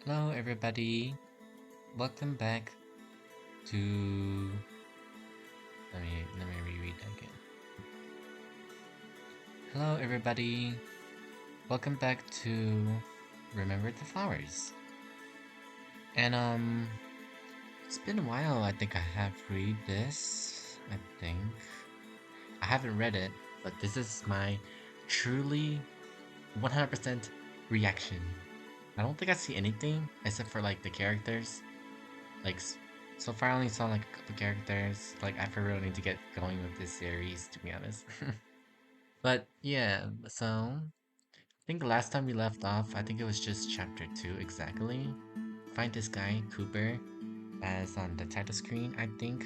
Hello everybody. Welcome back to let me reread that again. Hello everybody. Welcome back to Remember the Flowers. And it's been a while I think I have read this. I think I haven't read it, but this is my truly 100% reaction. I don't think I see anything except for like the characters. Like, so far I only saw like a couple characters. Like, I for real need to get going with this series, to be honest. But yeah, so I think the last time we left off, I think it was just chapter 2 exactly. Find this guy, Cooper, as on the title screen, I think.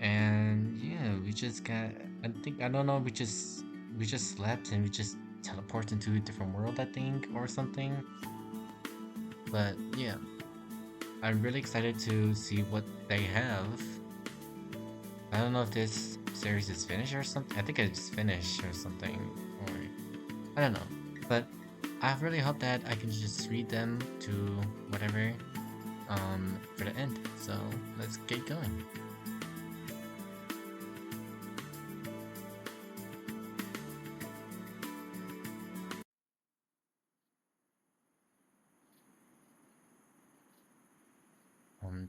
And yeah, we just got, I don't know, we just slept and we just teleported into a different world, I think, or something. But yeah, I'm really excited to see what they have. I don't know if this series is finished or something. I think it's finished or something, or I don't know. But I really hope that I can just read them to whatever for the end. So let's get going.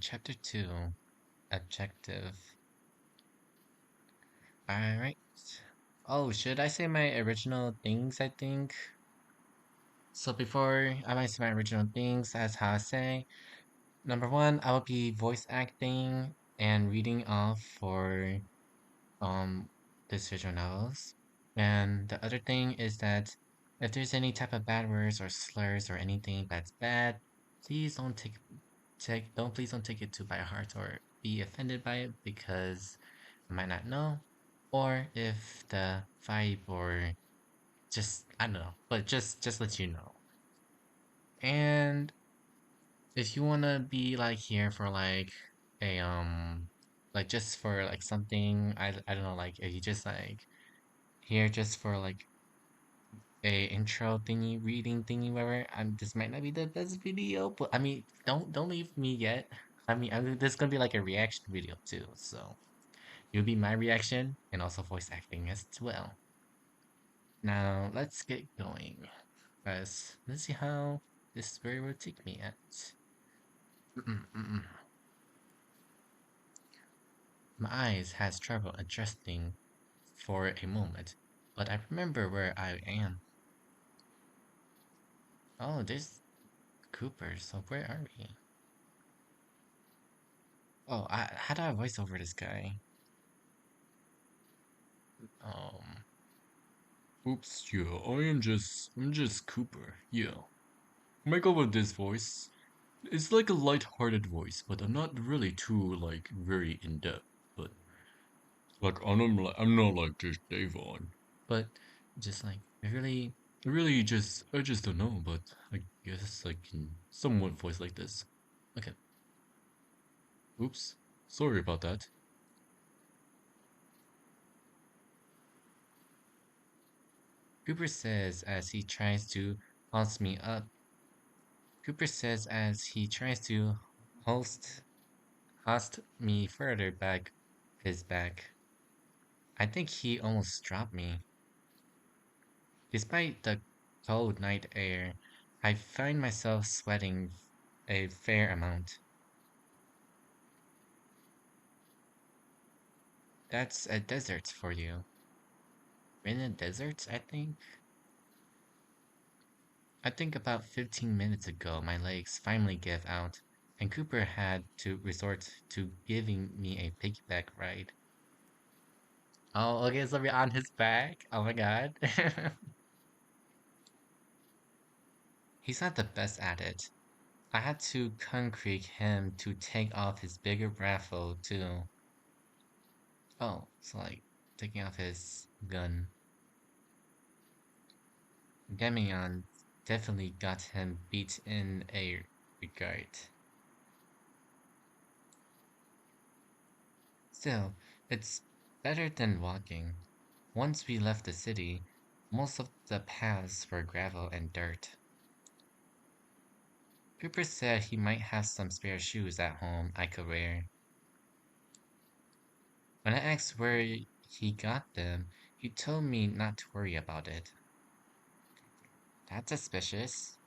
Chapter 2, Objective. Alright. Oh, should I say my original things, I think? So before I might say my original things, as how I say, number one, I will be voice acting and reading off for um these visual novels. And the other thing is that if there's any type of bad words or slurs or anything that's bad, please don't please don't take it too by heart or be offended by it because I might not know. Or if the vibe or just I don't know, but just let you know. And if you wanna be like here for a like just for like something I don't know, like if you just like here just for like a intro thingy, reading thingy, whatever. This might not be the best video, but I mean, don't leave me yet. This is gonna be like a reaction video too, so it'll be my reaction and also voice acting as well. Now let's get going, guys. Let's see how this story will take me at. My eyes has trouble adjusting for a moment, but I remember where I am. Oh, there's Cooper. So where are we? Oh, how do I voice over this guy? Um, Oops, yeah, I'm just Cooper, yeah. Make up with this voice. It's like a light-hearted voice, but I'm not really too, very in-depth. But, I'm not like just Davon. but just like really, I just don't know, but I guess I can somewhat voice like this. okay. Oops, sorry about that. Cooper says as he tries to hoist me up. Cooper says as he tries to host hoist me further back his back. I think he almost dropped me. Despite the cold night air, I find myself sweating a fair amount. That's a desert for you. In a desert, I think? I think about 15 minutes ago my legs finally gave out, and Cooper had to resort to giving me a piggyback ride. Oh, okay, so we're on his back? Oh my god. He's not the best at it. I had to concrete him to take off his bigger raffle too. Oh, so like taking off his gun. Gamion definitely got him beat in a regard. Still, it's better than walking. Once we left the city, most of the paths were gravel and dirt. Cooper said he might have some spare shoes at home I could wear. When I asked where he got them, he told me not to worry about it. That's suspicious.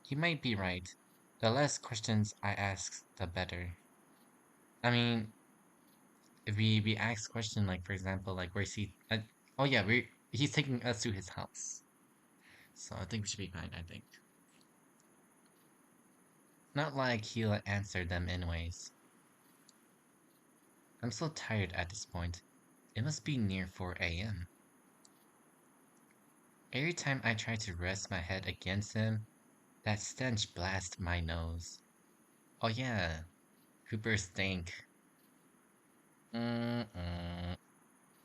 He might be right. The less questions I ask, the better. I mean, if we ask question like, for example, like where's he? Oh yeah, we he's taking us to his house, so I think we should be fine. I think not like he'll answer them anyways. I'm so tired at this point. It must be near 4 a.m. Every time I try to rest my head against him, that stench blasts my nose. Oh yeah, Cooper stink. Mm-mm.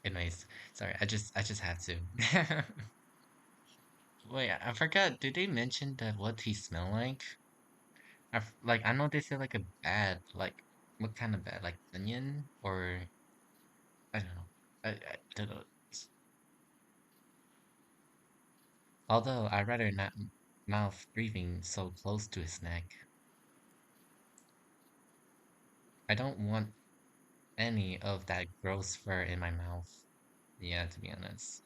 Anyways, sorry, I just had to. Wait, I forgot. Did they mention that what he smell like? Like I know they say like a bad, like what kind of bad, like onion or I don't know. I don't know. Although I'd rather not mouth breathing so close to his neck. I don't want any of that gross fur in my mouth. Yeah, to be honest.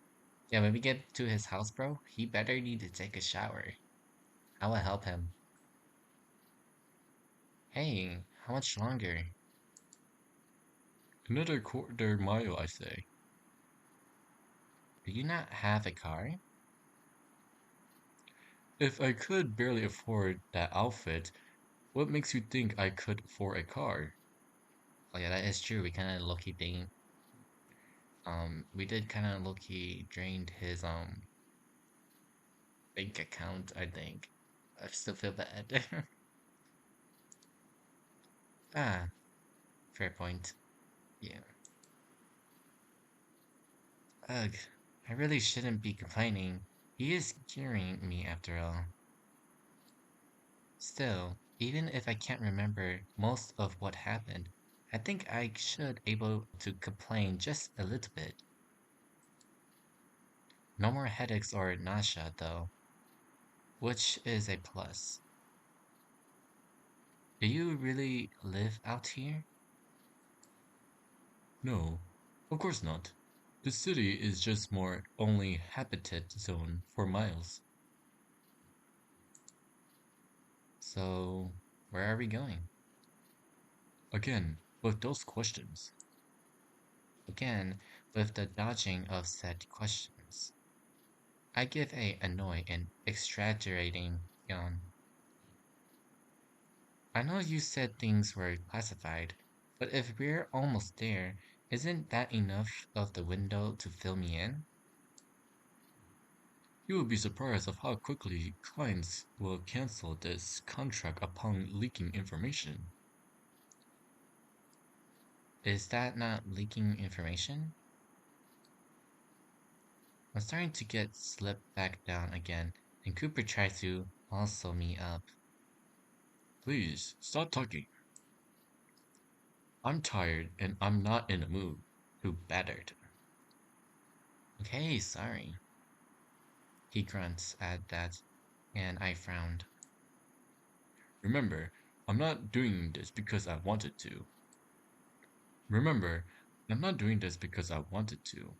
Yeah, when we get to his house, bro, he better need to take a shower. I will help him. Hey, how much longer? Another quarter mile, I say. Do you not have a car? If I could barely afford that outfit, what makes you think I could afford a car? Oh yeah, that is true. We kind of low-key thing. We did kind of low-key drained his bank account, I think. I still feel bad. Ah, fair point. Yeah. Ugh, I really shouldn't be complaining. He is curing me after all. Still, even if I can't remember most of what happened, I think I should able to complain just a little bit. No more headaches or nausea though, which is a plus. Do you really live out here? No, of course not. The city is just more only habitat zone for miles. So, where are we going? Again, with those questions. Again, with the dodging of said questions. I give a annoyed and exaggerating yawn. I know you said things were classified, but if we're almost there, isn't that enough of the window to fill me in? You will be surprised of how quickly clients will cancel this contract upon leaking information. Is that not leaking information? I'm starting to get slipped back down again, and Cooper tries to muscle me up. Please, stop talking. I'm tired and I'm not in a mood. Who battered? Okay, sorry. He grunts at that, and I frowned. Remember, I'm not doing this because I wanted to. Remember, I'm not doing this because I wanted to.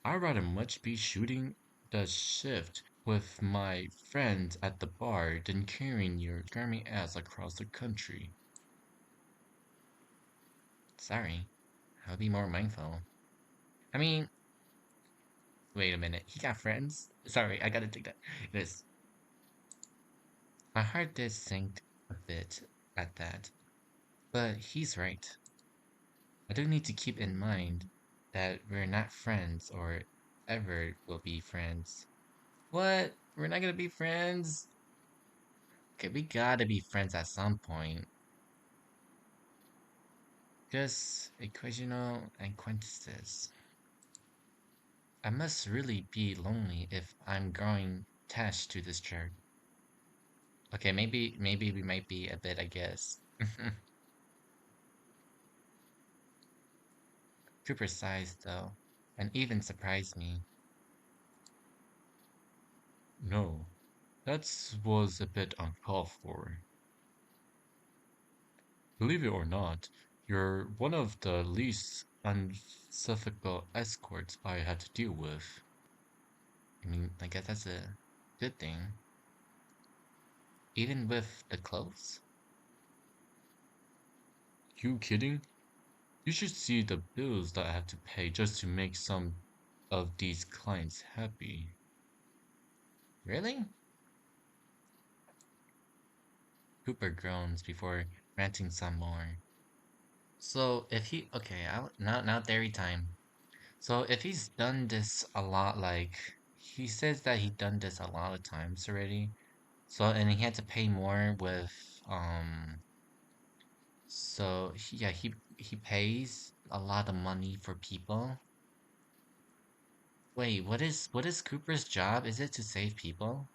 I'd rather much be shooting the shift with my friends at the bar than carrying your scrammy ass across the country. Sorry. I'll be more mindful. I mean, wait a minute. He got friends? Sorry, I gotta take that. This. My heart did sink a bit at that. But he's right. I do need to keep in mind that we're not friends or ever will be friends. What? We're not gonna be friends? Okay, we gotta be friends at some point. Just occasional acquaintances. I must really be lonely if I'm growing attached to this jerk. Okay, maybe we might be a bit, I guess. Cooper sighs though, and even surprised me. No, That was a bit uncalled for. Believe it or not, you're one of the least unethical escorts I had to deal with. I mean, I guess that's a good thing. Even with the clothes? You kidding? You should see the bills that I have to pay just to make some of these clients happy. Really? Cooper groans before ranting some more. So if he okay, now dairy time. So if he's done this a lot, like he says that he done this a lot of times already. So and he had to pay more with so yeah, he pays a lot of money for people. Wait, what is Cooper's job? Is it to save people?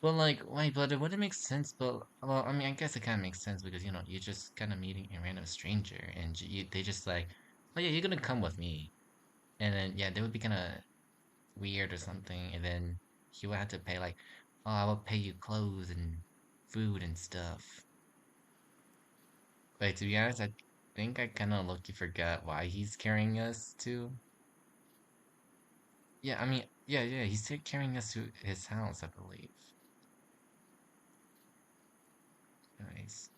Well, like, wait, but it wouldn't make sense. But well, I mean, I guess it kind of makes sense because you're just kind of meeting a random stranger, and they just like, oh yeah, you're gonna come with me, and then yeah, they would be kind of weird or something, and then he would have to pay like, oh, I will pay you clothes and food and stuff. Wait, to be honest, I think I kind of low-key forgot why he's carrying us to. Yeah, I mean, yeah, he's carrying us to his house, I believe. Nice.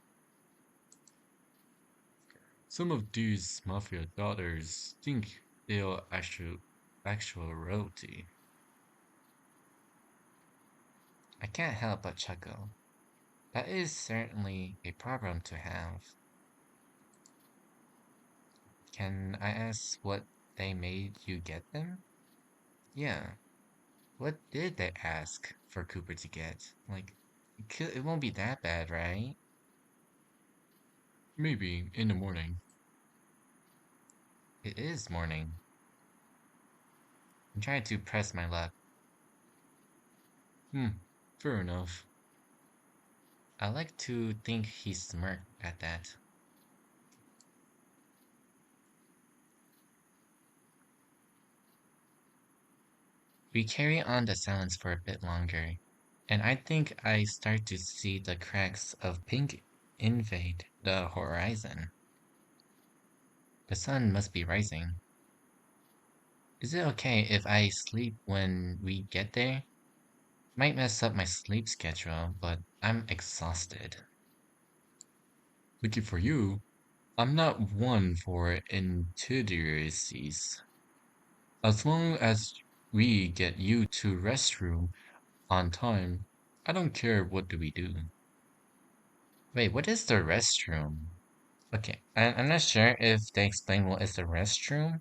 Some of these mafia daughters think they're actual royalty. I can't help but chuckle. That is certainly a problem to have. Can I ask what they made you get them? Yeah, what did they ask for Cooper to get? Like, it won't be that bad, right? Maybe in the morning. It is morning. I'm trying to press my luck. Hmm, fair enough. I like to think he smirked at that. We carry on the silence for a bit longer, and I think I start to see the cracks of pink invade the horizon. The sun must be rising. Is it okay if I sleep when we get there? Might mess up my sleep schedule, but I'm exhausted. Lucky for you, I'm not one for interiorities. As long as we get you to restroom on time, I don't care what do we do. Wait, what is the restroom? Okay, I'm not sure if they explain what is the restroom.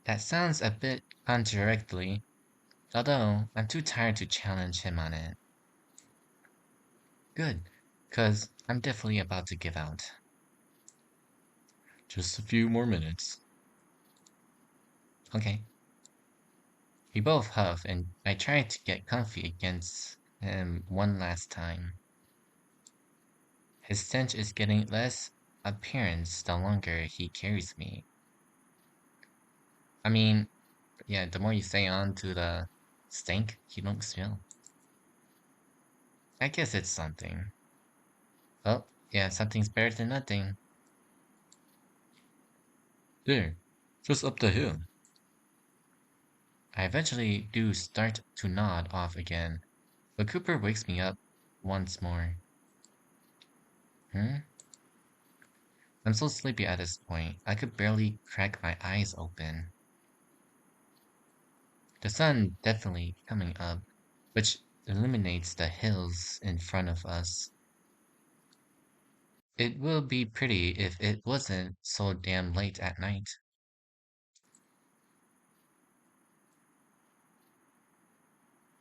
That sounds a bit contradictory, although I'm too tired to challenge him on it. Good, cause I'm definitely about to give out. Just a few more minutes. Okay. We both huff, and I try to get comfy against him one last time. His stench is getting less appearance the longer he carries me. I mean, yeah, the more you stay on to the stink, you don't smell. I guess it's something. Oh, yeah, something's better than nothing. There, just up the hill. I eventually do start to nod off again, but Cooper wakes me up once more. Hmm? I'm so sleepy at this point, I could barely crack my eyes open. The sun definitely coming up, which illuminates the hills in front of us. It will be pretty if it wasn't so damn late at night.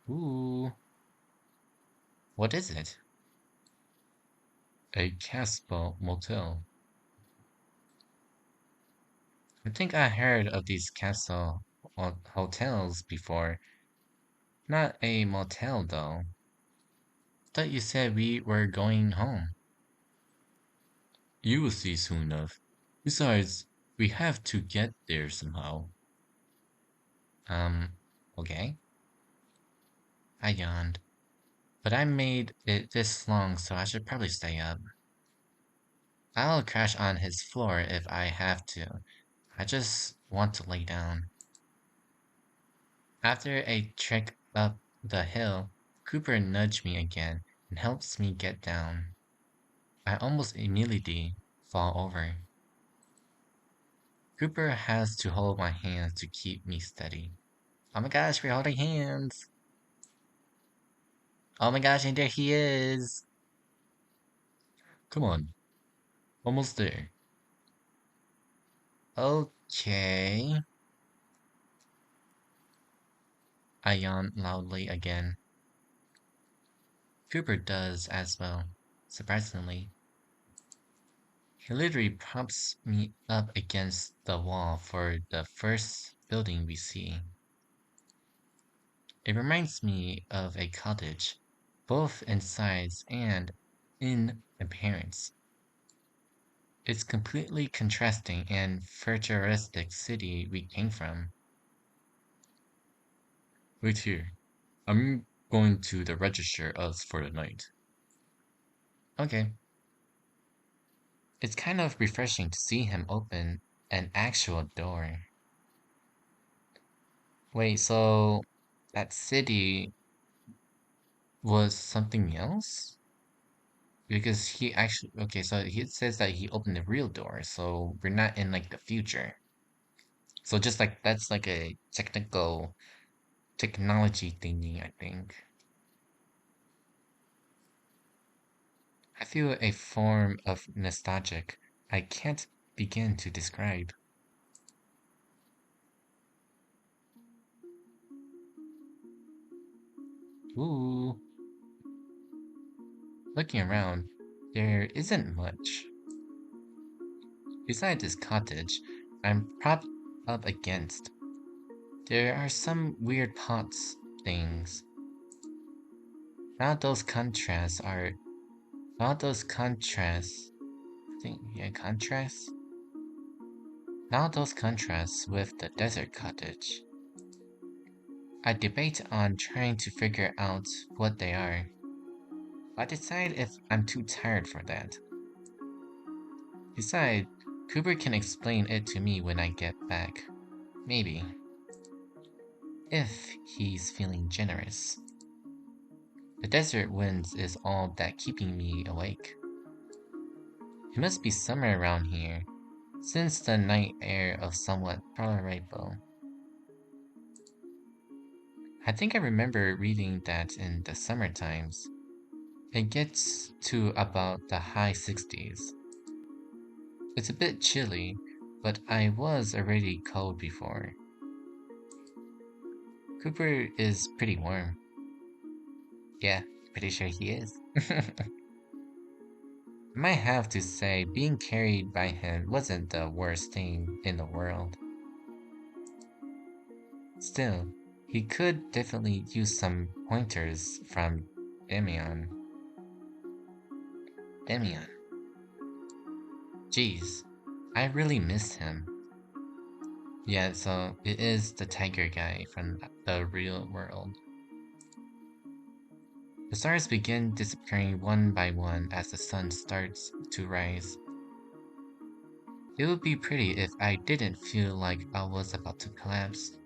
Ooh, what is it? A Casbah motel. I think I heard of these castle hotels before. Not a motel, though. Thought you said we were going home. You will see soon enough. Besides, we have to get there somehow. Um, okay. I yawned. But I made it this long, so I should probably stay up. I'll crash on his floor if I have to. I just want to lay down. After a trek up the hill, Cooper nudged me again and helps me get down. I almost immediately fall over. Cooper has to hold my hands to keep me steady. Oh my gosh, we're holding hands! Oh my gosh, and there he is! Come on, almost there. Okay. I yawned loudly again. Cooper does as well, surprisingly. He literally props me up against the wall for the first building we see. It reminds me of a cottage, both in size and in appearance. It's completely contrasting and futuristic city we came from. Wait here. I'm going to the register us for the night. Okay, it's kind of refreshing to see him open an actual door. Wait, so that city was something else? Because he actually, okay, so he says that he opened the real door, so we're not in like the future. So just like that's like a technical technology thingy, I think. I feel a form of nostalgic I can't begin to describe. Ooh, looking around, there isn't much. Beside this cottage, I'm propped up against. There are some weird pots things. Now those contrasts are Now those contrasts yeah, contrasts? Now those contrasts with the desert cottage. I debate on trying to figure out what they are. I decide if I'm too tired for that. Besides, Cooper can explain it to me when I get back. Maybe. If he's feeling generous. The desert winds is all that keeping me awake. It must be summer around here, since the night air is somewhat tolerable. I think I remember reading that in the summer times, it gets to about the high 60s. It's a bit chilly, but I was already cold before. Cooper is pretty warm. Yeah, pretty sure he is. I might have to say, being carried by him wasn't the worst thing in the world. Still, he could definitely use some pointers from Demian. Demian. Jeez, I really miss him. Yeah, so it is the tiger guy from the real world. The stars begin disappearing one by one as the sun starts to rise. It would be pretty if I didn't feel like I was about to collapse.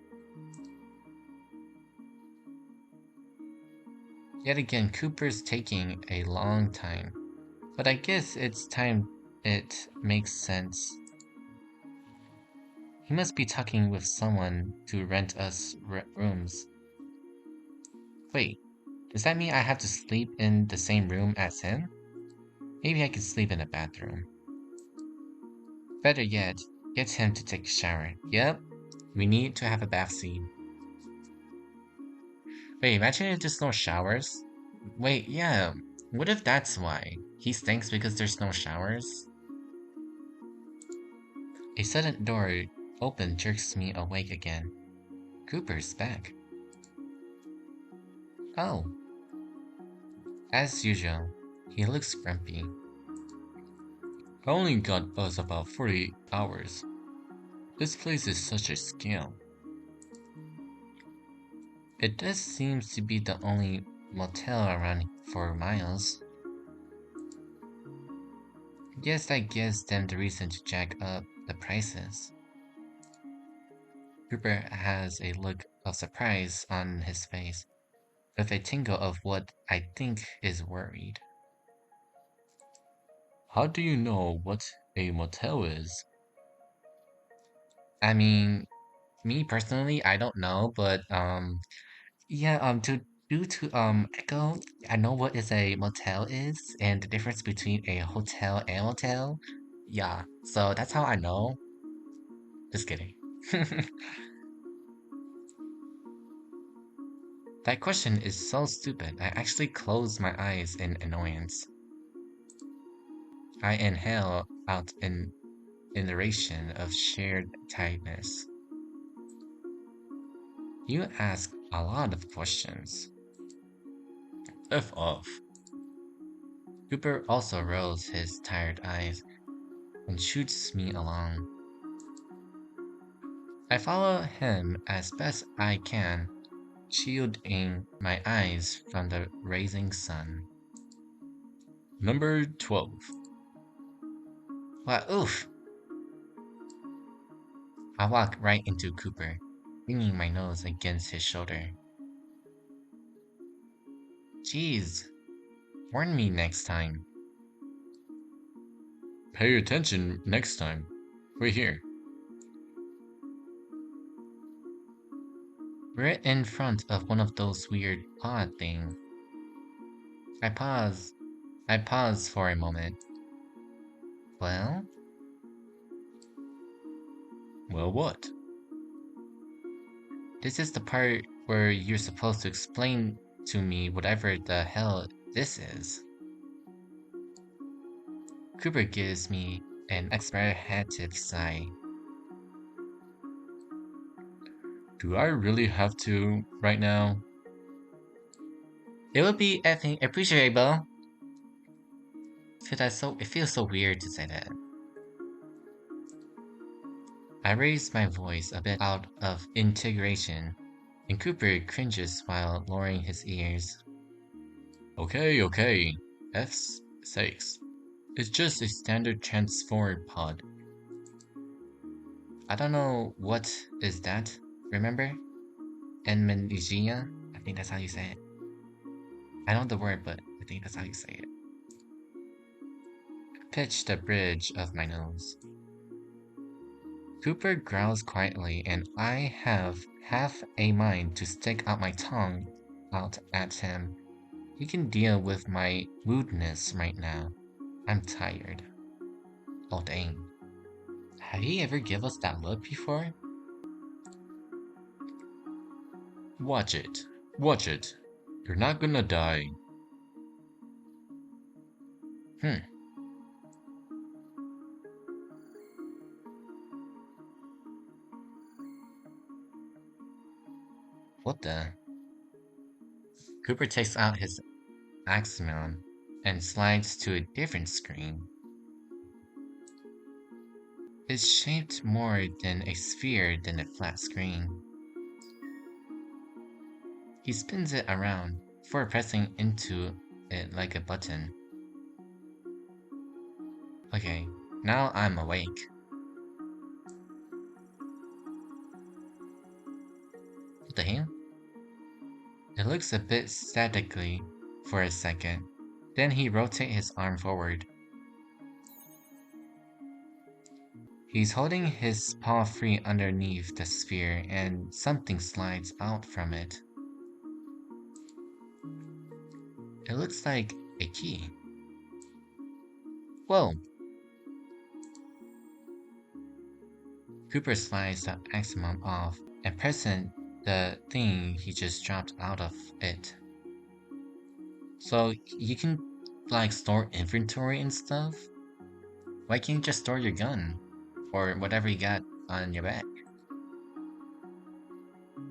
Yet again, Cooper's taking a long time. But I guess it's time it makes sense. He must be talking with someone to rent us rooms. Wait, does that mean I have to sleep in the same room as him? Maybe I could sleep in a bathroom. Better yet, get him to take a shower. Yep, we need to have a bath scene. Wait, imagine if there's no showers? Wait, yeah, what if that's why? He stinks because there's no showers? A sudden door open jerks me awake again. Cooper's back. Oh, as usual, he looks grumpy. I only got us about 40 hours. This place is such a scam. It does seem to be the only motel around for miles. Guess that gives them the reason to jack up the prices. Cooper has a look of surprise on his face, with a tingle of what I think is worried. How do you know what a motel is? I mean, me personally, I don't know, but yeah, to due to Echo, I know what is a motel is and the difference between a hotel and motel. Yeah, so that's how I know. Just kidding. That question is so stupid. I actually closed my eyes in annoyance. I inhale out in iteration of shared tiredness. You ask a lot of questions. F off. Cooper also rolls his tired eyes and shoots me along. I follow him as best I can, shielding my eyes from the rising sun. Number 12. What oof! I walk right into Cooper, leaning my nose against his shoulder. Jeez, warn me next time. Pay attention next time. Wait here. We're in front of one of those weird pod things. I pause. I pause for a moment. Well, Well, what? this is the part where you're supposed to explain to me whatever the hell this is. Cooper gives me an exaggerated sigh. Do I really have to right now? It would be effing appreciable. It feels so weird to say that. I raise my voice a bit out of integration, and Cooper cringes while lowering his ears. Okay. F's sakes. It's just a standard transform pod. I don't know what is that, remember? Enmenigia? I think that's how you say it. I know the word, but I think that's how you say it. Pitch the bridge of my nose. Cooper growls quietly, and I have half a mind to stick out my tongue out at him. He can deal with my rudeness right now. I'm tired. Oh dang. Have he ever give us that look before? Watch it. Watch it. You're not gonna die. Hmm, what the? Cooper takes out his Aximon and slides to a different screen. It's shaped more than a sphere than a flat screen. He spins it around before pressing into it like a button. Okay, now I'm awake. What the hell? It looks a bit statically for a second. Then he rotates his arm forward. He's holding his paw free underneath the sphere and something slides out from it. It looks like a key. Whoa! Cooper slides the maximum off and presses the thing he just dropped out of it. So you can like store inventory and stuff? Why can't you just store your gun? Or whatever you got on your back?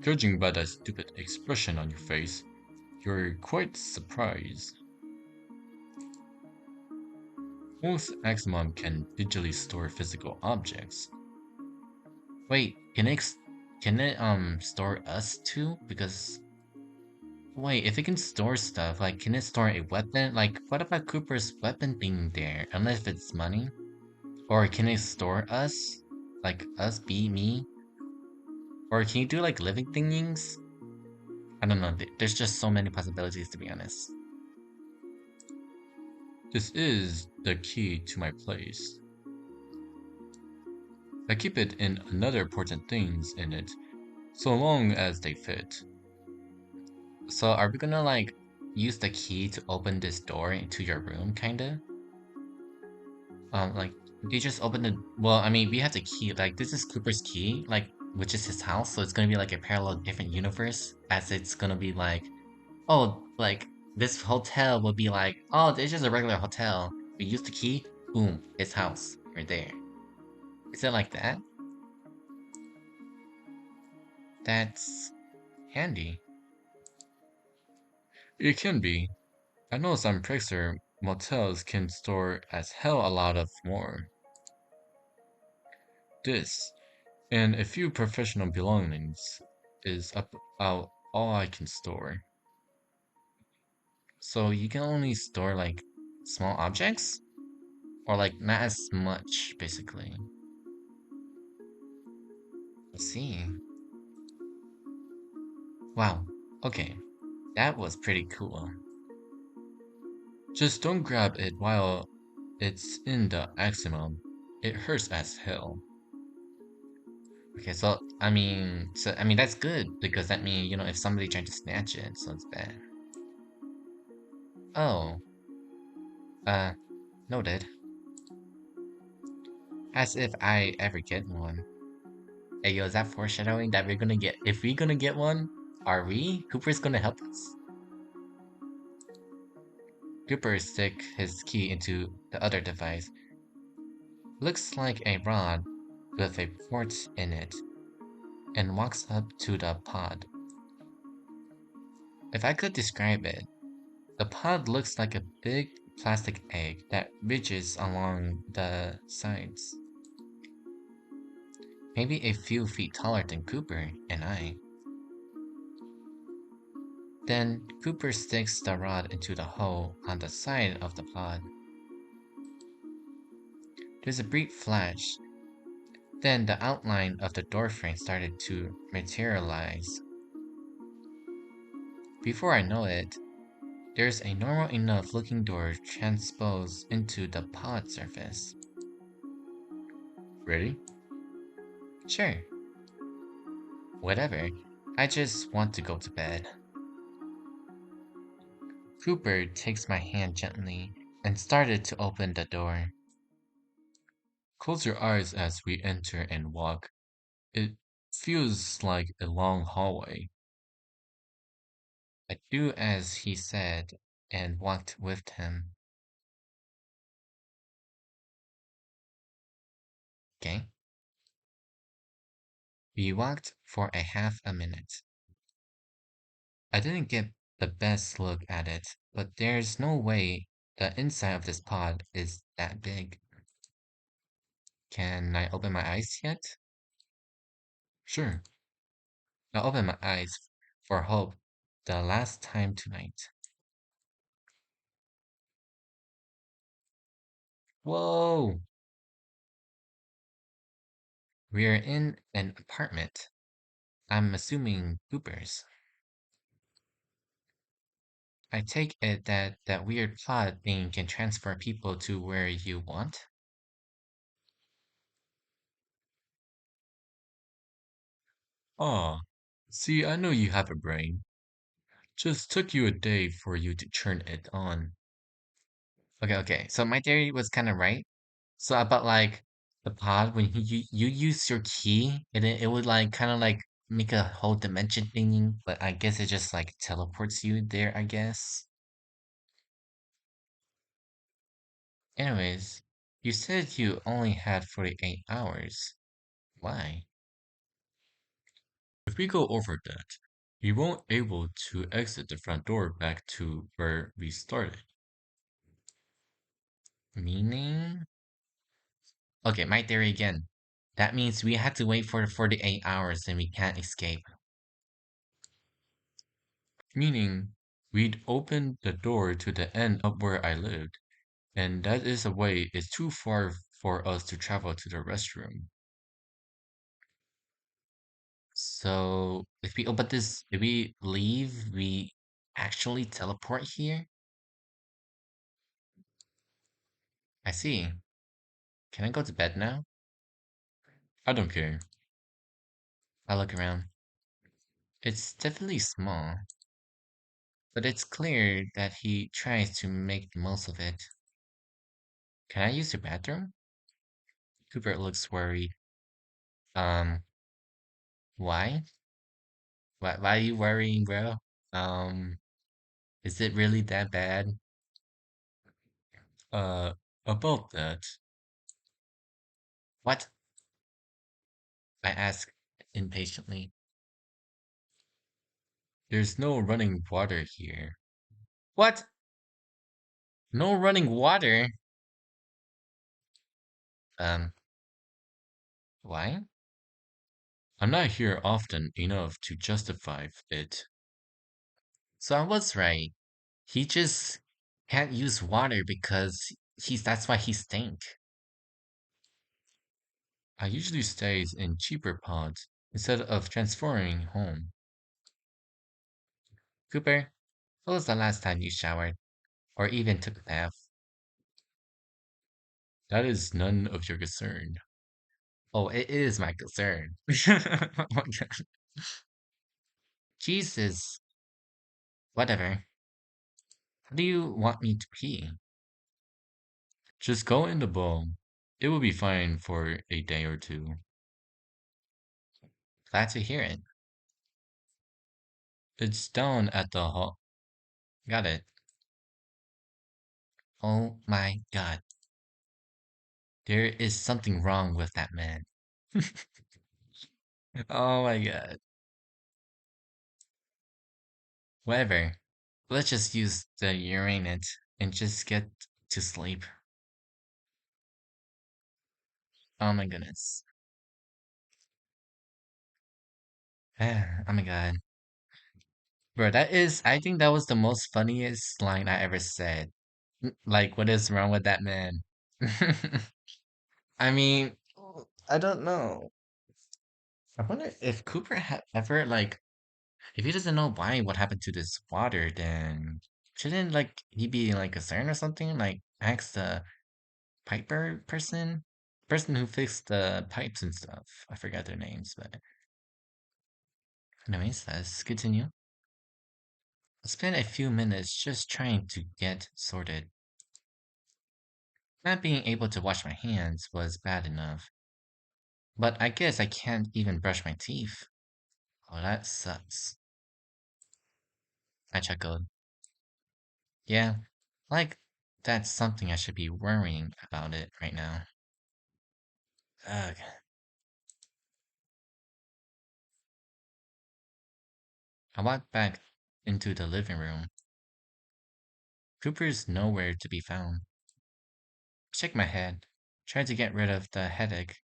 Judging by that stupid expression on your face, you're quite surprised. Most Aximon can digitally store physical objects. Wait, can it store us too? Because Wait, if it can store stuff, like, can it store a weapon? Like, what about Cooper's weapon being there? Unless it's money? Or can it store us? Like, us be me? Or can you do, like, living things? I don't know, there's just so many possibilities, to be honest. This is the key to my place. I keep it in another important things in it, so long as they fit. So are we gonna, like, use the key to open this door into your room, kinda? Like, you just open the... Well, I mean, we have the key, like, this is Cooper's key, like, which is his house, so it's gonna be, like, a parallel different universe, as it's gonna be, like, oh, like, this hotel will be like, oh, it's just a regular hotel. We use the key, boom, it's house, right there. Is it like that? That's handy. It can be. I know some Prixer motels can store as hell a lot of more. This, and a few professional belongings, is about all I can store. So you can only store, like, small objects? Or, like, not as much, basically. Let's see. Wow, okay. That was pretty cool. Just don't grab it while it's in the maximum. It hurts as hell. Okay, so I mean that's good because that means, you know, if somebody tried to snatch it, so it's bad. Oh, uh, noted. As if I ever get one. Hey, yo, is that foreshadowing that we're gonna get? If we're gonna get one, are we? Cooper's gonna help us. Cooper stick his key into the other device. Looks like a rod with a port in it, and walks up to the pod. If I could describe it, the pod looks like a big plastic egg that ridges along the sides. Maybe a few feet taller than Cooper and I. Then Cooper sticks the rod into the hole on the side of the pod. There's a brief flash. Then the outline of the doorframe started to materialize. Before I know it, there's a normal enough looking door transposed into the pod surface. Ready? Sure, whatever. I just want to go to bed. Cooper takes my hand gently and started to open the door. Close your eyes as we enter and walk. It feels like a long hallway. I do as he said and walked with him. Okay? We walked for a half a minute. I didn't get the best look at it, but there's no way the inside of this pod is that big. Can I open my eyes yet? Sure. I'll open my eyes for hope the last time tonight. Whoa! We're in an apartment. I'm assuming Cooper's. I take it that that weird pod thing can transfer people to where you want? Ah, see, I know you have a brain. Just took you a day for you to turn it on. Okay. So my theory was kind of right. So about like the pod, when you use your key, it would like kind of like make a whole dimension thingy, but I guess it just like teleports you there, I guess. Anyways, you said you only had 48 hours. Why? If we go over that, you won't able to exit the front door back to where we started. Meaning? Okay, my theory again. That means we had to wait for the 48 hours and we can't escape. Meaning, we'd opened the door to the end of where I lived, and that is a way it's too far for us to travel to the restroom. So if we open this, if we leave, we actually teleport here? I see. Can I go to bed now? I don't care. I look around. It's definitely small, but it's clear that he tries to make the most of it. Can I use your bathroom? Cooper looks worried. Um, why? Why are you worrying, bro? Um, is it really that bad? Uh, about that, What? I ask impatiently. there's no running water here. What? No running water? Um, why? I'm not here often enough to justify it. So I was right. He just can't use water because that's why he stink. I usually stays in cheaper pods instead of transferring home. Cooper, when was the last time you showered or even took a bath? That is none of your concern. Oh, it is my concern. Oh my God. Jesus. Whatever. How do you want me to pee? Just go in the bowl. It will be fine for a day or two. Glad to hear it. It's down at the hall. Got it. Oh my God. There is something wrong with that man. Oh my God. Whatever. Let's just use the urinate and just get to sleep. Oh my goodness. Oh my God. Bro, I think that was the most funniest line I ever said. Like, what is wrong with that man? I mean, I don't know. I wonder if Cooper had ever, like, if he doesn't know why what happened to this water, then shouldn't, like, he be, like, concerned or something? Like, ask the Piper person who fixed the pipes and stuff. I forgot their names, but anyways, let's continue. I spent a few minutes just trying to get sorted. Not being able to wash my hands was bad enough, but I guess I can't even brush my teeth. Oh, that sucks. I chuckled. Yeah, like that's something I should be worrying about it right now. Ugh. I walked back into the living room. Cooper's nowhere to be found. Shake my head, trying to get rid of the headache.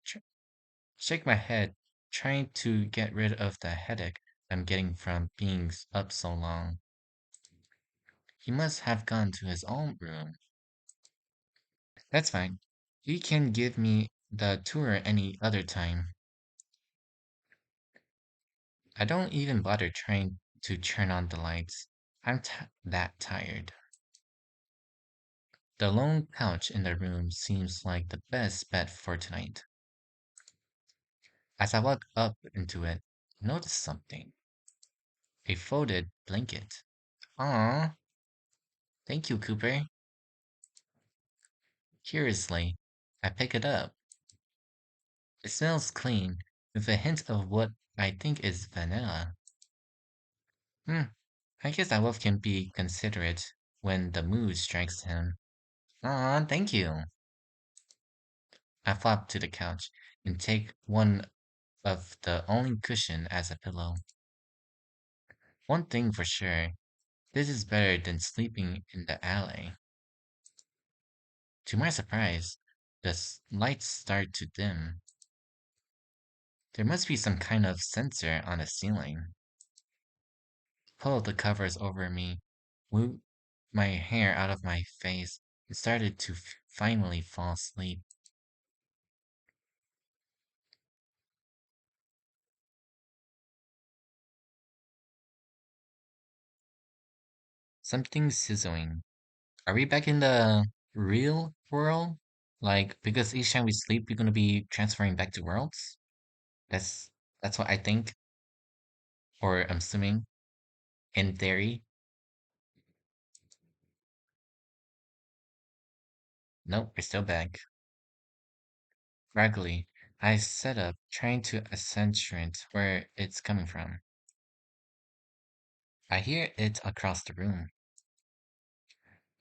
Shake my head, trying to get rid of the headache I'm getting from being up so long. He must have gone to his own room. That's fine. You can give me the tour any other time. I don't even bother trying to turn on the lights. That tired. The lone couch in the room seems like the best bet for tonight. As I walk up into it, I notice something. A folded blanket. Aww, thank you, Cooper. Curiously, I pick it up. It smells clean, with a hint of what I think is vanilla. Hmm, I guess a wolf can be considerate when the mood strikes him. Aw, thank you. I flop to the couch and take one of the only cushion as a pillow. One thing for sure, this is better than sleeping in the alley. To my surprise, the lights start to dim. There must be some kind of sensor on the ceiling. pulled the covers over me, moved my hair out of my face, and started to finally fall asleep. Something sizzling. Are we back in the real world? Like, because each time we sleep, we're gonna be transferring back to worlds? That's that's what I think, or I'm assuming, in theory. Nope, we're still back. Gradually, I set up, trying to accentuate where it's coming from. I hear it across the room.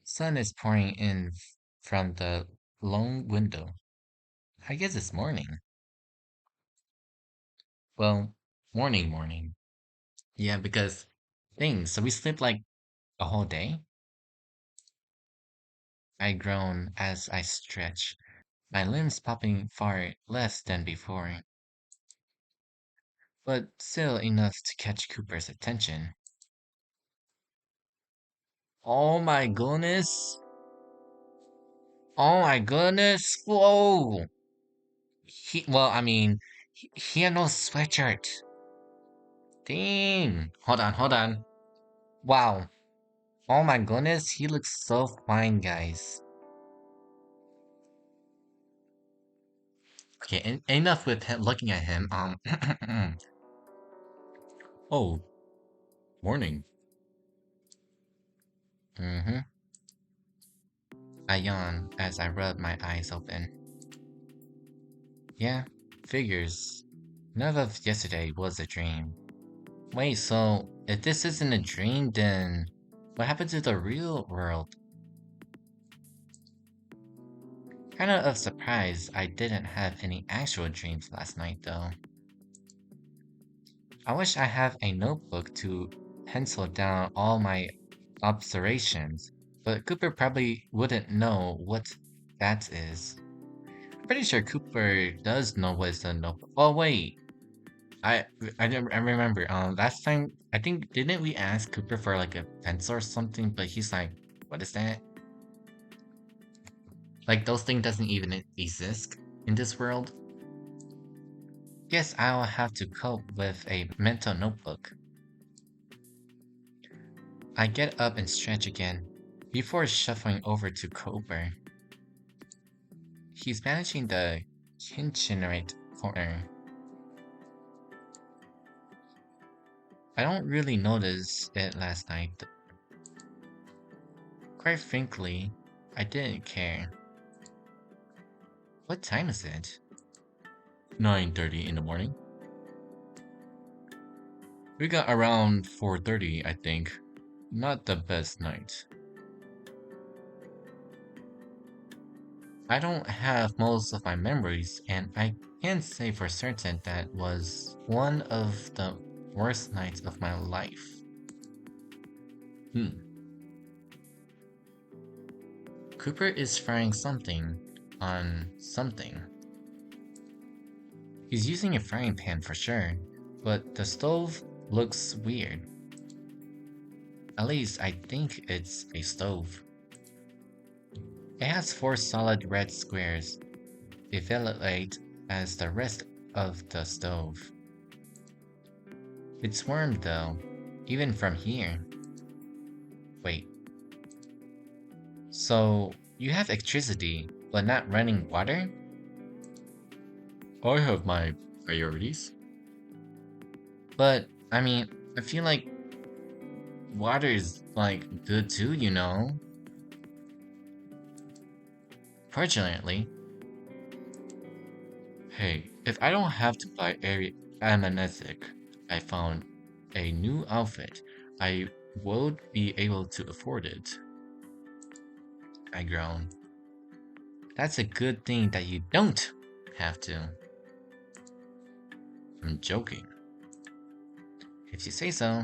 Sun is pouring in from the long window. I guess it's morning. Well, morning. Yeah, because things. So we slept like a whole day? I groan as I stretch, my limbs popping far less than before, but still enough to catch Cooper's attention. Oh my goodness! Oh my goodness! Whoa! He had no sweatshirt. Dang! Hold on. Wow. Oh my goodness, he looks so fine, guys. Okay, enough with him, looking at him. Oh, morning. mm-hmm. I yawn as I rub my eyes open. Yeah, figures. None of yesterday was a dream. Wait, so if this isn't a dream, then what happened to the real world? Kinda of surprise I didn't have any actual dreams last night, though. I wish I have a notebook to pencil down all my observations, but Cooper probably wouldn't know what that is. I'm pretty sure Cooper does know what is a notebook. Oh wait, I I remember. Last time I think didn't we ask Cooper for like a pencil or something? But he's like, "What is that?" Like those things doesn't even exist in this world. Guess I'll have to cope with a mental notebook. I get up and stretch again before shuffling over to Cooper. He's managing the kitchenette corner. I don't really notice it last night. Quite frankly, I didn't care. What time is it? 9:30 in the morning. We got around 4:30, I think. Not the best night. I don't have most of my memories, and I can't say for certain that was one of the worst nights of my life. Hmm. Cooper is frying something on something. He's using a frying pan for sure, but the stove looks weird. At least I think it's a stove. It has four solid red squares, evaluate as the rest of the stove. It's warm though, even from here. Wait, so you have electricity, but not running water? I have my priorities. But, I feel like water is, like, good too, you know? Fortunately, Hey, if I don't have to buy every amnesic, I found a new outfit. I would be able to afford it. I groan. That's a good thing that you don't have to. I'm joking. If you say so.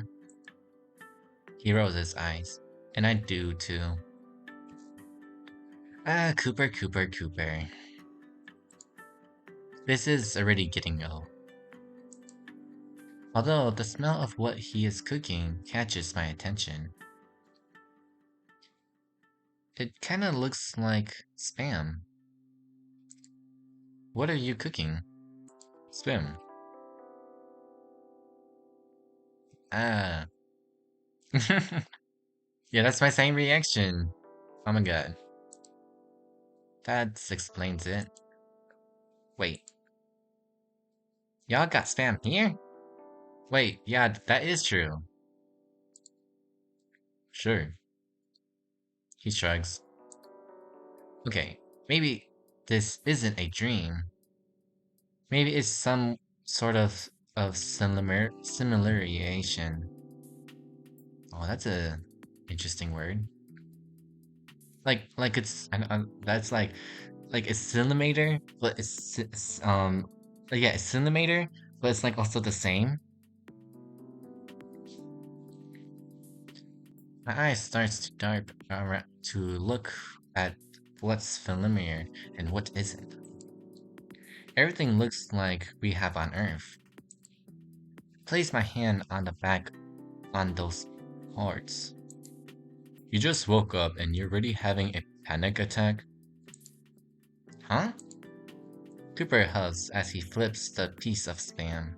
He rolls his eyes, and I do too. Ah, Cooper. This is already getting old. Although the smell of what he is cooking catches my attention. It kinda looks like spam. What are you cooking? Spam. Ah. Yeah, that's my same reaction. Oh my god. That explains it. Wait, y'all got spam here? Wait, yeah, that is true. Sure. He shrugs. Okay, maybe this isn't a dream. Maybe it's some sort of similarization. Oh, that's a interesting word. Like it's that's like a centimeter, but it's yeah, a centimeter, but it's like also the same. My eye starts to dart around to look at what's familiar and what isn't. Everything looks like we have on Earth. Place my hand on the back on those parts. You just woke up and you're already having a panic attack? Huh? Cooper huffs as he flips the piece of spam.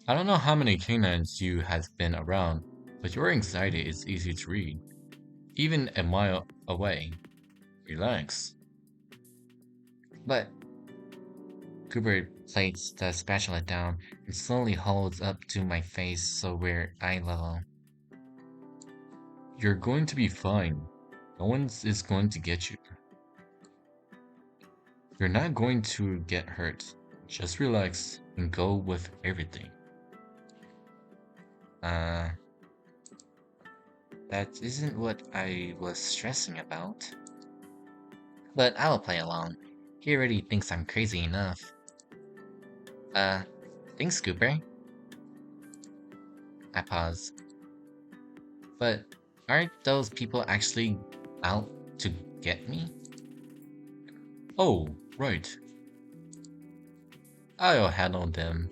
I don't know how many canines you have been around, but your anxiety is easy to read. Even a mile away. Relax. But Cooper plates the spatula down and slowly holds up to my face so we're eye level. You're going to be fine. No one is going to get you. You're not going to get hurt. Just relax and go with everything. Uh, that isn't what I was stressing about. But I'll play along. He already thinks I'm crazy enough. Uh, thanks, Cooper. I pause. But aren't those people actually out to get me? Oh, right. I'll handle them.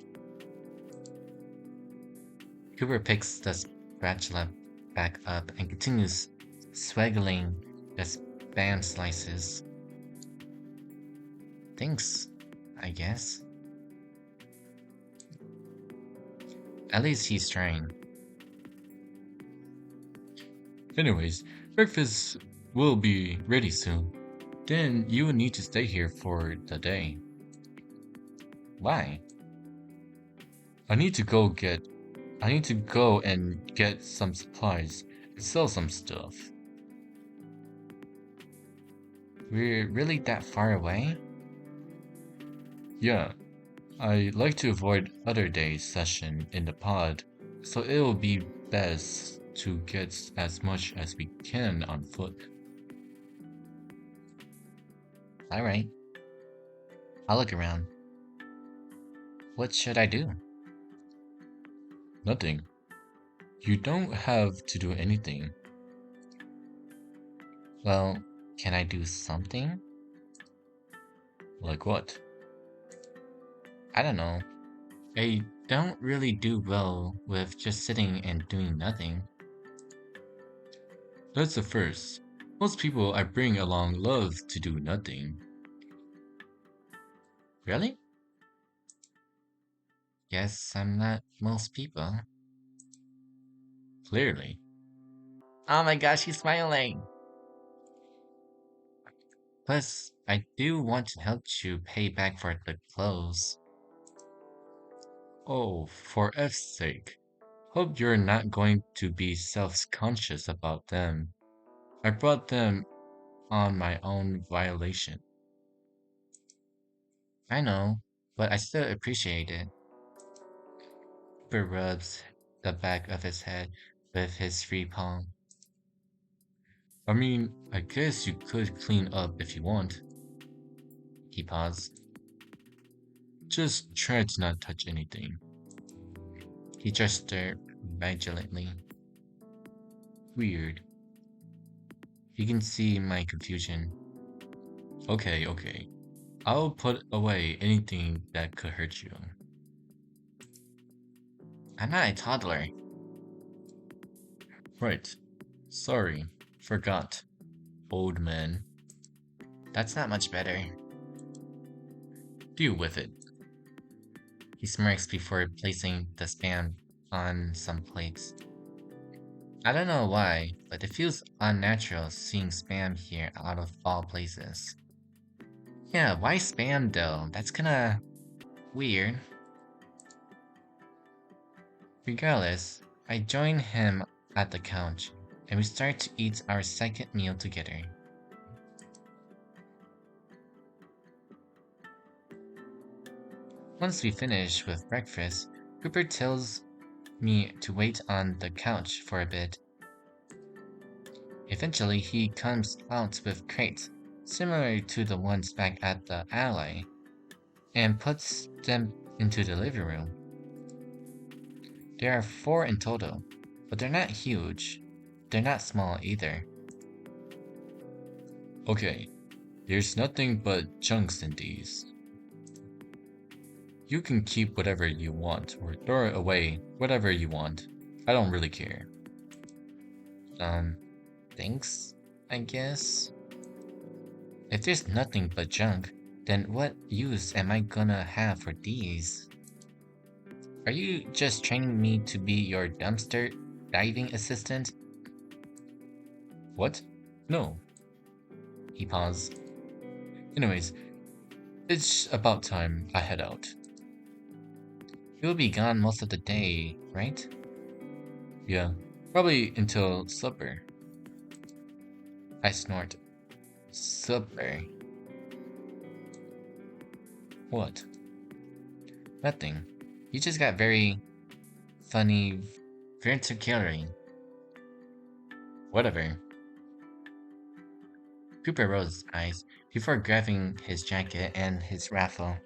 Cooper picks the spatula back up and continues swaggling the spam slices. Thanks, I guess. At least he's trying. Anyways, breakfast will be ready soon. Then you will need to stay here for the day. Why? I need to go get I need to go and get some supplies and sell some stuff. We're really that far away? Yeah, I like to avoid other days session in the pod, so it will be best to get as much as we can on foot. Alright. I'll look around. What should I do? Nothing. You don't have to do anything. Well, can I do something? Like what? I don't know. I don't really do well with just sitting and doing nothing. That's the first. Most people I bring along love to do nothing. Really? Guess I'm not most people. Clearly. Oh my gosh, he's smiling! Plus, I do want to help you pay back for the clothes. Oh, for F's sake. Hope you're not going to be self-conscious about them. I brought them on my own violation. I know, but I still appreciate it. Cooper rubs the back of his head with his free palm. I mean, I guess you could clean up if you want. He paused. Just try to not touch anything. He gestured vigilantly. Weird. You can see my confusion. Okay, okay. I'll put away anything that could hurt you. I'm not a toddler. Right. Sorry. Forgot. Old man. That's not much better. Deal with it. He smirks before placing the spam on some plates. I don't know why, but it feels unnatural seeing spam here out of all places. Yeah, why spam though? That's kinda weird. Regardless, I join him at the couch, and we start to eat our second meal together. Once we finish with breakfast, Cooper tells me to wait on the couch for a bit. Eventually, he comes out with crates, similar to the ones back at the alley, and puts them into the living room. There are 4 in total, but they're not huge. They're not small either. Okay. There's nothing but chunks in these. You can keep whatever you want, or throw it away, whatever you want. I don't really care. Um, thanks, I guess. If there's nothing but junk, then what use am I gonna have for these? Are you just training me to be your dumpster diving assistant? What? No. He paused. Anyways, it's about time I head out. You'll be gone most of the day, right? Yeah, probably until supper. I snort. Supper. What? Nothing. You just got very funny vernacular. Whatever. Cooper rolled his eyes before grabbing his jacket and his raffle.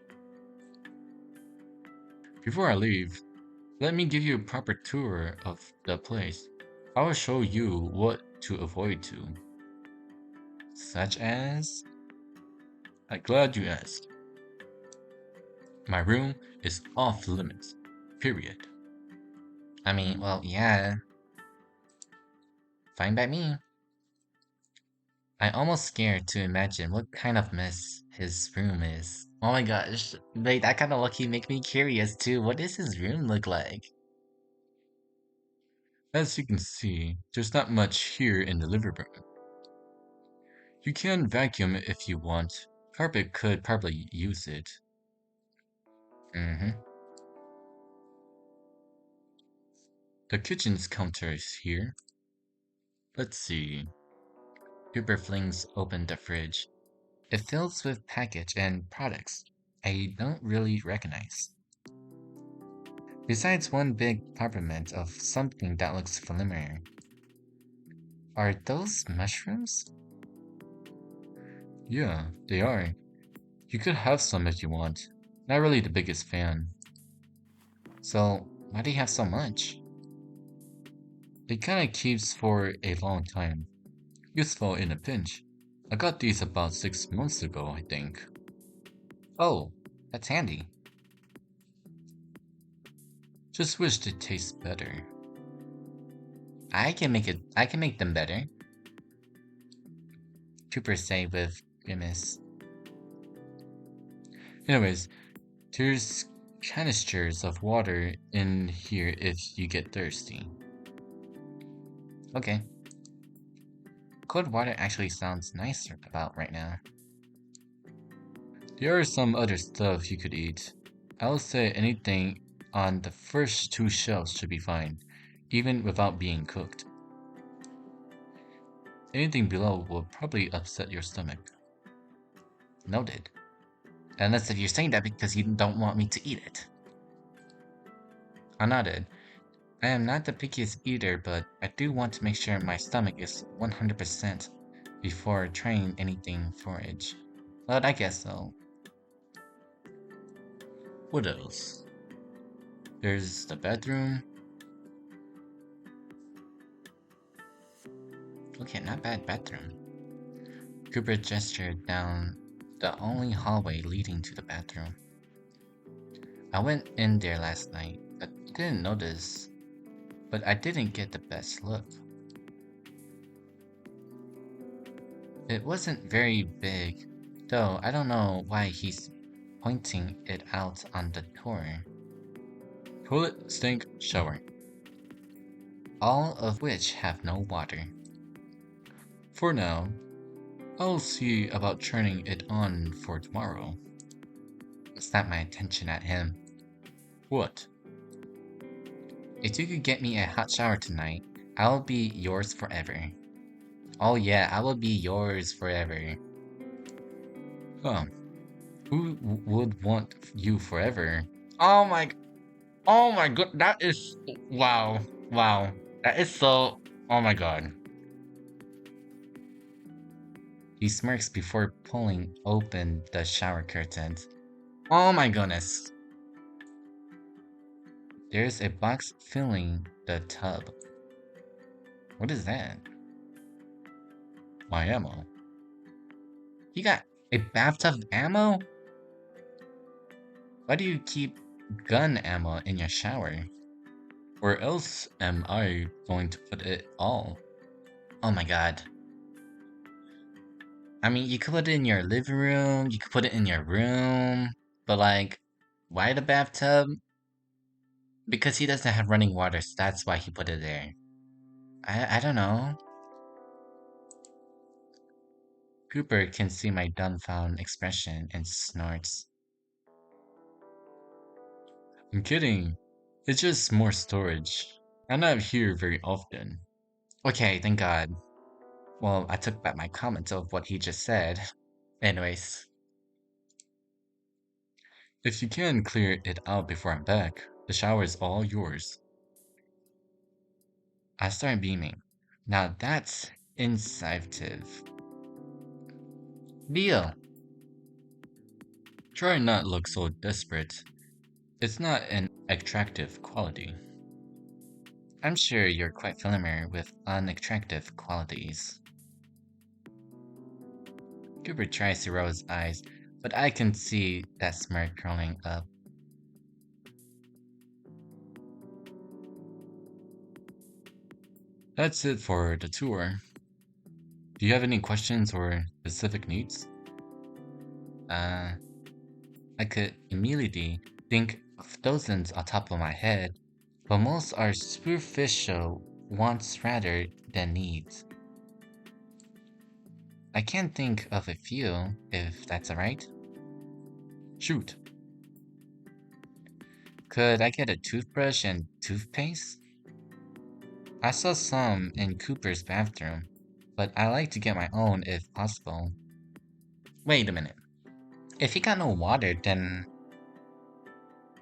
Before I leave, let me give you a proper tour of the place. I will show you what to avoid to. Such as? I'm glad you asked. My room is off limits. Period. I mean, well, yeah. Fine by me. I'm almost scared to imagine what kind of mess his room is. Oh my gosh. Wait, that kind of lucky make me curious too. What does his room look like? As you can see, there's not much here in the living room. You can vacuum it if you want. Carpet could probably use it. Mm-hmm. The kitchen's counter is here. Let's see. Cooper flings open the fridge. It fills with package and products I don't really recognize. Besides one big compartment of something that looks familiar. Are those mushrooms? Yeah, they are. You could have some if you want. Not really the biggest fan. So, why do you have so much? It kinda keeps for a long time. Useful in a pinch. I got these about 6 months ago, I think. Oh, that's handy. Just wish they taste better. I can make them better. Cooper say with grimace. Anyways, there's canisters of water in here if you get thirsty. Okay. Cold water actually sounds nicer about right now. There are some other stuff you could eat. I'll say anything on the first 2 shelves should be fine, even without being cooked. Anything below will probably upset your stomach. Noted. Unless if you're saying that because you don't want me to eat it. I nodded. I am not the pickiest eater, but I do want to make sure my stomach is 100% before trying anything forage. But I guess so. What else? There's the bathroom. Okay, not bad bathroom. Cooper gestured down the only hallway leading to the bathroom. I went in there last night, but Didn't notice, but I didn't get the best look. It wasn't very big, though I don't know why he's pointing it out on the tour. Toilet, sink, shower. All of which have no water. For now, I'll see about turning it on for tomorrow. Snapped my attention at him. What? If you could get me a hot shower tonight, I'll be yours forever. Oh yeah, I will be yours forever. Huh. Who would want you forever? Oh my, oh my god, that is, wow, wow. That is so, oh my god. He smirks before pulling open the shower curtains. Oh my goodness. There's a box filling the tub. What is that? My ammo. You got a bathtub ammo? Why do you keep gun ammo in your shower? Where else am I going to put it all? Oh my god. I mean, you could put it in your living room, you could put it in your room, but like, why the bathtub? Because he doesn't have running water, so that's why he put it there. I don't know. Cooper can see my dumbfounded expression and snorts. I'm kidding. It's just more storage. I'm not here very often. Okay, thank god. Well, I took back my comment of what he just said. Anyways, If you can clear it out before I'm back, the shower is all yours. I start beaming. Now that's incisive. Deal. Try and not look so desperate. It's not an attractive quality. I'm sure you're quite familiar with unattractive qualities. Cooper tries to roll his eyes, but I can see that smirk curling up. That's it for the tour. Do you have any questions or specific needs? I could immediately think of dozens on top of my head, but most are superficial wants rather than needs. I can think of a few, if that's alright. Shoot. Could I get a toothbrush and toothpaste? I saw some in Cooper's bathroom, but I like to get my own if possible. Wait a minute. If he got no water, then...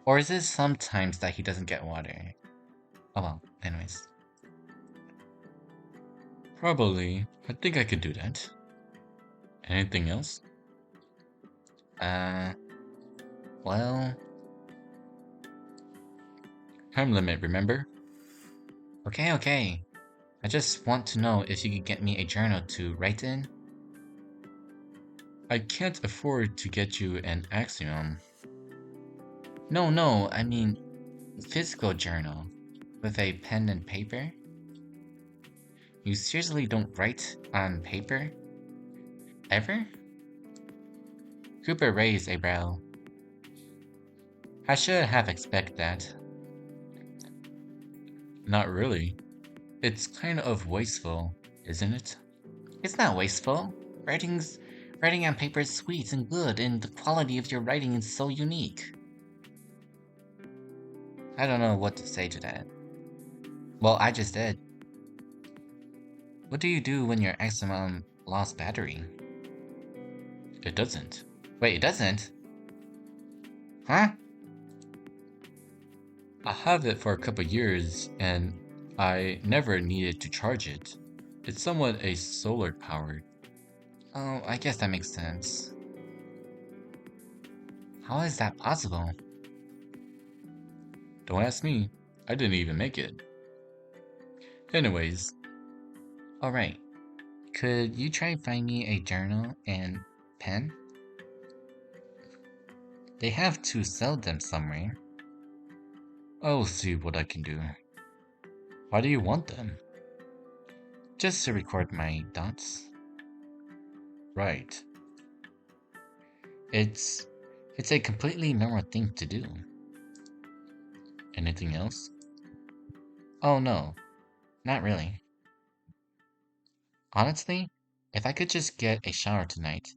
Or is it sometimes that he doesn't get water? Oh well, anyways. Probably. I think I could do that. Anything else? Uh, well... Time limit, remember? Okay, okay. I just want to know if you could get me a journal to write in. I can't afford to get you an axiom. No, I mean physical journal. With a pen and paper? You seriously don't write on paper? Ever? Cooper raised a brow. I should have expected that. Not really. It's kind of wasteful, isn't it? It's not wasteful. Writing on paper is sweet and good, and the quality of your writing is so unique. I don't know what to say to that. Well, I just did. What do you do when your Xmon lost battery? It doesn't. Wait, it doesn't? Huh? I have it for a couple years, and I never needed to charge it. It's somewhat a solar powered. Oh, I guess that makes sense. How is that possible? Don't ask me. I didn't even make it. Anyways, Alright. Could you try and find me a journal and pen? They have to sell them somewhere. I'll see what I can do. Why do you want them? Just to record my thoughts. Right. It's it's a completely normal thing to do. Anything else? Oh no, not really. Honestly, if I could just get a shower tonight,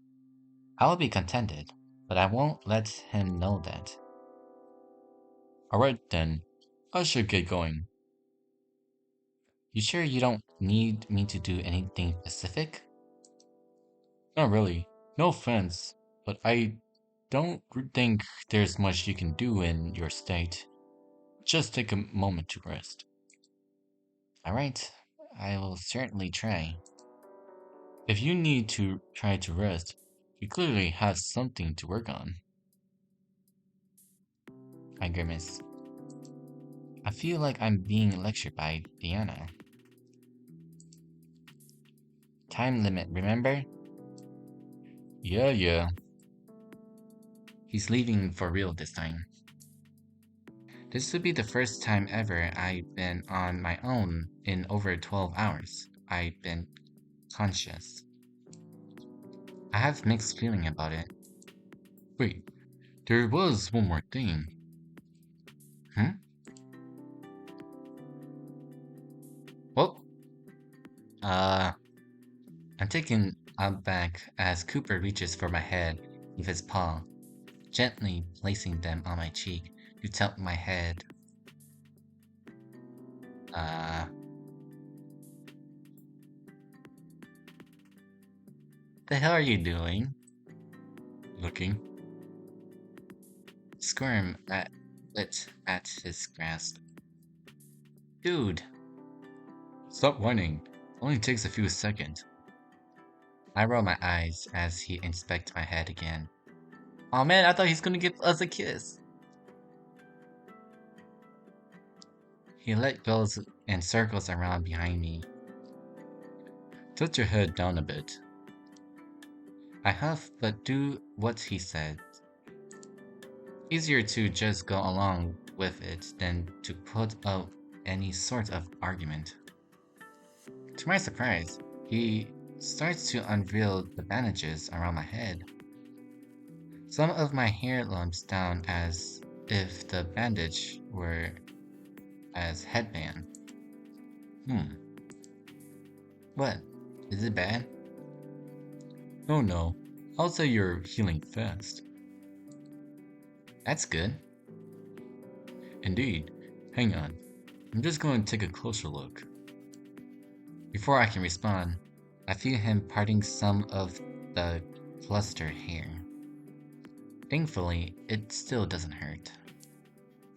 I will be contented, but I won't let him know that. Alright then. I should get going. You sure you don't need me to do anything specific? Not really. No offense, but I don't think there's much you can do in your state. Just take a moment to rest. Alright, I will certainly try. If you need to try to rest, you clearly have something to work on. I grimace. I feel like I'm being lectured by Diana. Time limit, remember? Yeah. He's leaving for real this time. This would be the first time ever I've been on my own in over 12 hours. I've been conscious. I have mixed feeling about it. Wait, there was one more thing. Hmm? Well, I'm taken aback as Cooper reaches for my head with his paw, gently placing them on my cheek to tilt my head. Uh, the hell are you doing? Looking. Squirm at lit at his grasp. Dude, Stop whining. Only takes a few seconds. I roll my eyes as he inspects my head again. Oh man, I thought he's gonna give us a kiss. He let go and circles around behind me. Tilt your head down a bit. I huff but do what he said. Easier to just go along with it than to put up any sort of argument. To my surprise, he starts to unveil the bandages around my head. Some of my hair lumps down as if the bandage were as headband. What? Is it bad? No. I'll say you're healing fast. That's good. Indeed. Hang on. I'm just going to take a closer look. Before I can respond, I feel him parting some of the clustered hair. Thankfully, it still doesn't hurt.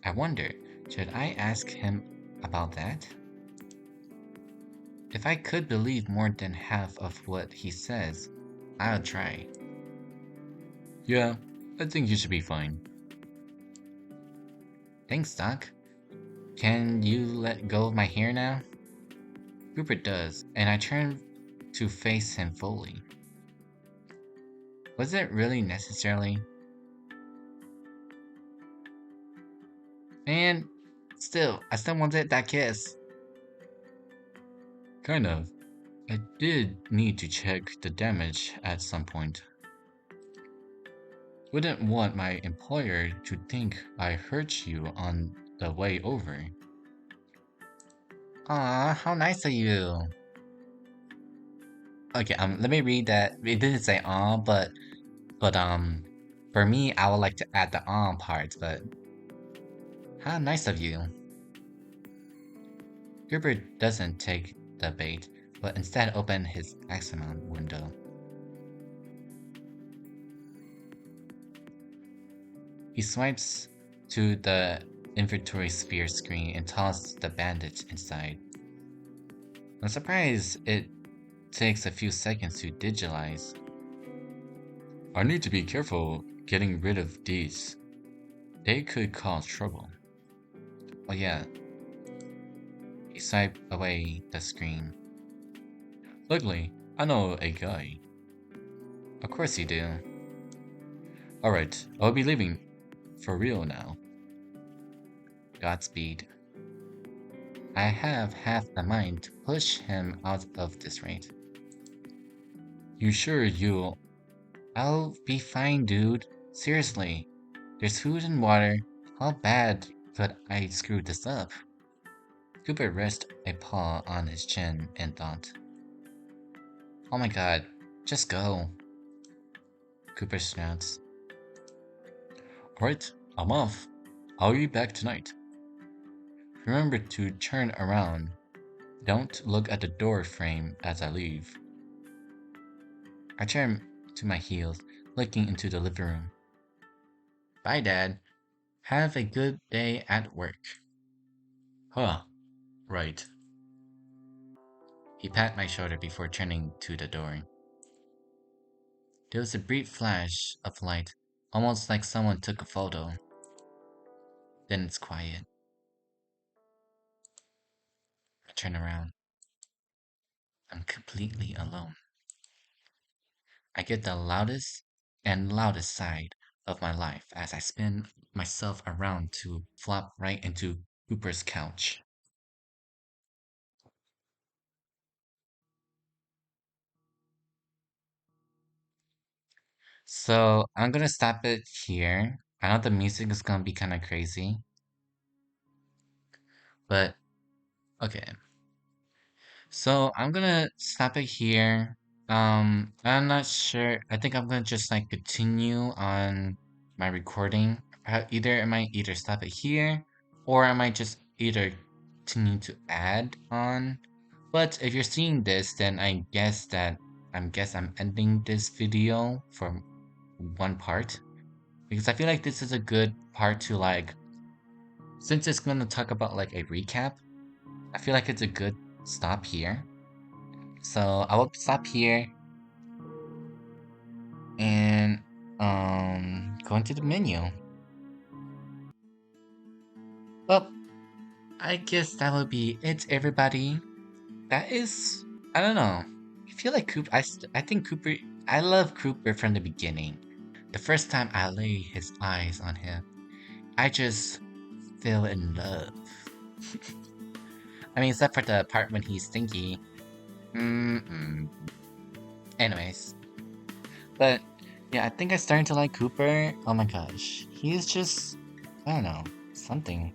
I wonder, should I ask him about that? If I could believe more than half of what he says, I'll try. Yeah, I think you should be fine. Thanks, Doc. Can you let go of my hair now? Rupert does, and I turn to face him fully. Was it really necessary? And I still wanted that kiss. Kind of. I did need to check the damage at some point. Wouldn't want my employer to think I hurt you on the way over. Aw, how nice of you. Okay, let me read that. It didn't say but for me, I would like to add the part, but how nice of you. Gilbert doesn't take the bait, but instead open his maximum window. He swipes to the inventory sphere screen and tosses the bandage inside. I'm surprised it takes a few seconds to digitalize. I need to be careful getting rid of these. They could cause trouble. Oh yeah. He swiped away the screen. Luckily, I know a guy. Of course you do. Alright, I'll be leaving for real now. Godspeed. I have half a mind to push him out of this raid. You sure you'll... I'll be fine, dude. Seriously. There's food and water. How bad could I screw this up? Cooper rested a paw on his chin and thought. Oh my god, just go. Cooper snouts. Alright, I'm off. I'll be back tonight. Remember to turn around. Don't look at the door frame as I leave. I turn to my heels, looking into the living room. Bye, Dad. Have a good day at work. Huh, right. He patted my shoulder before turning to the door. There was a brief flash of light, almost like someone took a photo. Then it's quiet. I turn around. I'm completely alone. I get the loudest and loudest side of my life as I spin myself around to flop right into Cooper's couch. So I'm gonna stop it here. I know the music is gonna be kind of crazy, but okay. So I'm gonna stop it here. I'm not sure. I think I'm gonna just like continue on my recording. Either I might either stop it here, or I might just either continue to add on. But if you're seeing this, then I guess that I'm ending this video from one part because I feel like this is a good part to like since it's gonna talk about like a recap. I feel like it's a good stop here. So I will stop here and go into the menu. Well, I guess that would be it, everybody. That is, I don't know. I feel like Cooper. I think Cooper. I love Cooper from the beginning. The first time I lay his eyes on him, I just fell in love. I mean, except for the part when he's stinky. Mm-mm. Anyways, but yeah, I think I'm starting to like Cooper. Oh my gosh, he's just, I don't know, something.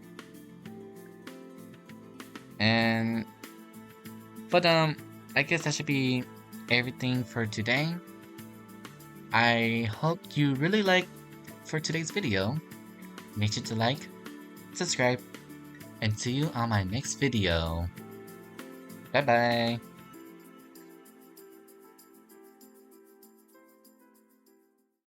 And but I guess that should be everything for today. I hope you really like for today's video. Make sure to like, subscribe, and see you on my next video. Bye bye.